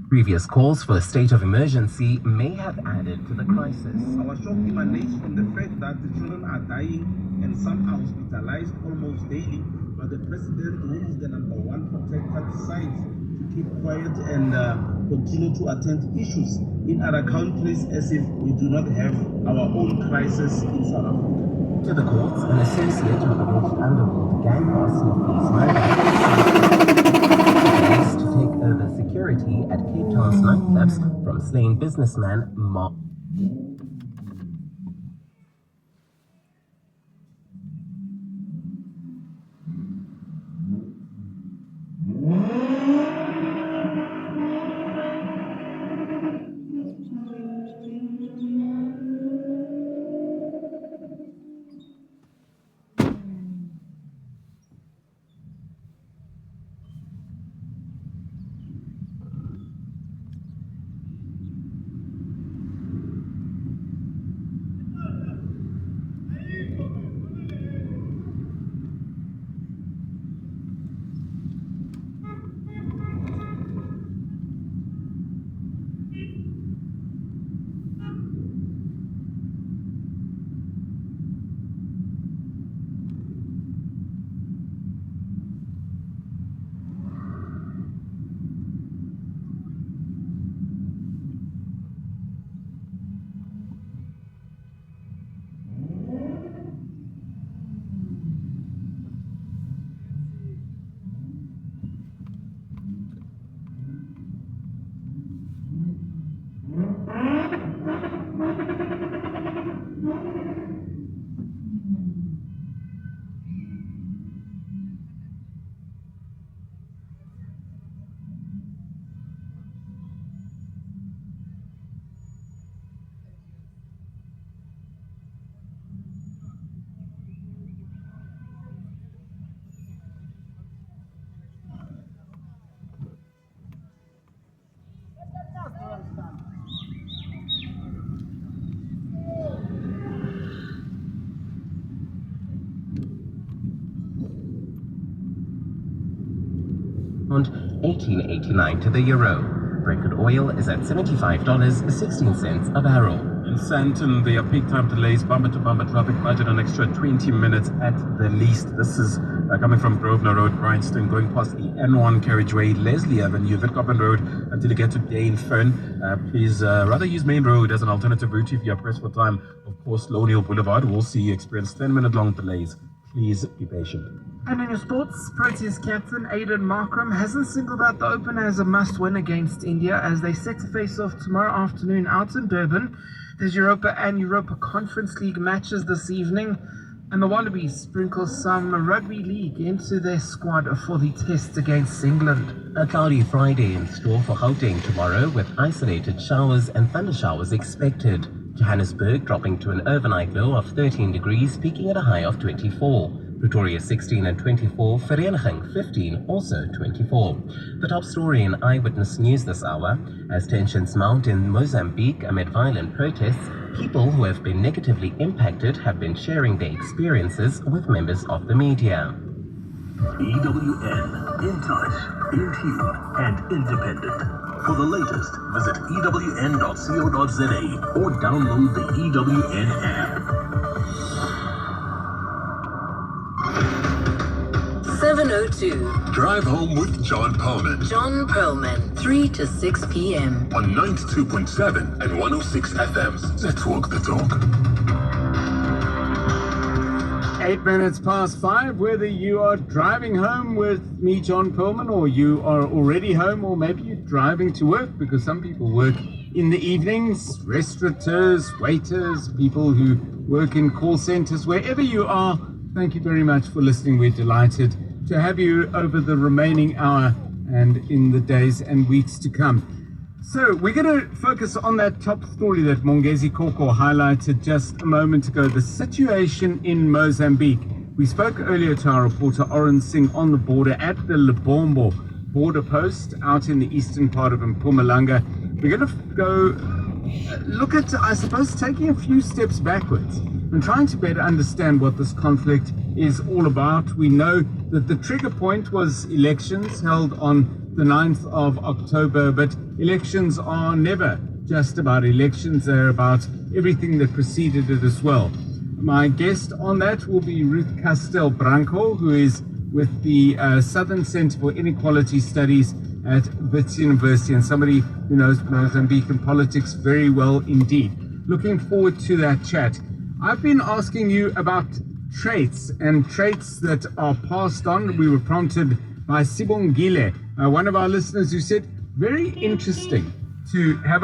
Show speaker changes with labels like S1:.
S1: Previous calls for a state of emergency may have added to the crisis.
S2: Our shock emanates from the fact that the children are dying and some are hospitalized almost daily, but the president, who is the number one protector, decides to keep quiet and continue to attend to issues in other countries as if we do not have our own crisis in South Africa.
S1: To the courts, an associate with alleged underworld gang boss Northeast Murdoch to take over security at Cape Town's nightclubs from slain businessman Mark. $18.89 to the euro. Brent oil is at $75.16 a barrel.
S3: In Sandton, there are peak time delays, bumper-to-bumper traffic, budget an extra 20 minutes at the least. This is coming from Grosvenor Road, Bryanston, going past the N1 carriageway, Leslie Avenue, Witkoppen Road, until you get to Dane Fern. Please rather use Main Road as an alternative route if you are pressed for time. Of course, Lowneil Boulevard will see you experience 10-minute-long delays. Please be patient.
S4: And in your sports, Proteas captain Aidan Markram hasn't singled out the Open as a must-win against India as they set to face off tomorrow afternoon out in Durban. There's Europa and Europa Conference League matches this evening, and the Wallabies sprinkle some rugby league into their squad for the test against England.
S1: A cloudy Friday in store for Gauteng tomorrow, with isolated showers and thunder showers expected. Johannesburg dropping to an overnight low of 13 degrees, peaking at a high of 24. Pretoria 16 and 24, Vereeniging 15, also 24. The top story in Eyewitness News this hour: as tensions mount in Mozambique amid violent protests, people who have been negatively impacted have been sharing their experiences with members of the media.
S5: EWN, in touch, in tune, and independent. For the latest, visit ewn.co.za or download the EWN app.
S6: 7:02.
S5: Drive home with John Perlman.
S6: John Perlman, 3 to 6 p.m.
S5: On 92.7 and 106 FM's Let's Walk the Talk.
S4: 8 minutes past 5, whether you are driving home with me, John Perlman, or you are already home, or maybe you're driving to work, because some people work in the evenings, restaurateurs, waiters, people who work in call centers, wherever you are. Thank you very much for listening. We're delighted to have you over the remaining hour and in the days and weeks to come. So we're going to focus on that top story that Mongezi Koko highlighted just a moment ago, the situation in Mozambique. We spoke earlier to our reporter Oren Singh on the border at the Lebombo border post out in the eastern part of Mpumalanga. We're going to go look at, I suppose, taking a few steps backwards and trying to better understand what this conflict is all about. We know that the trigger point was elections held on the 9th of October, but elections are never just about elections. They're about everything that preceded it as well. My guest on that will be Ruth Castel-Branco, who is with the Southern Center for Inequality Studies at Wits University, and somebody who knows Mozambican politics very well indeed. Looking forward to that chat. I've been asking you about traits and traits that are passed on. We were prompted by Sibongile, one of our listeners, who said, very interesting to have a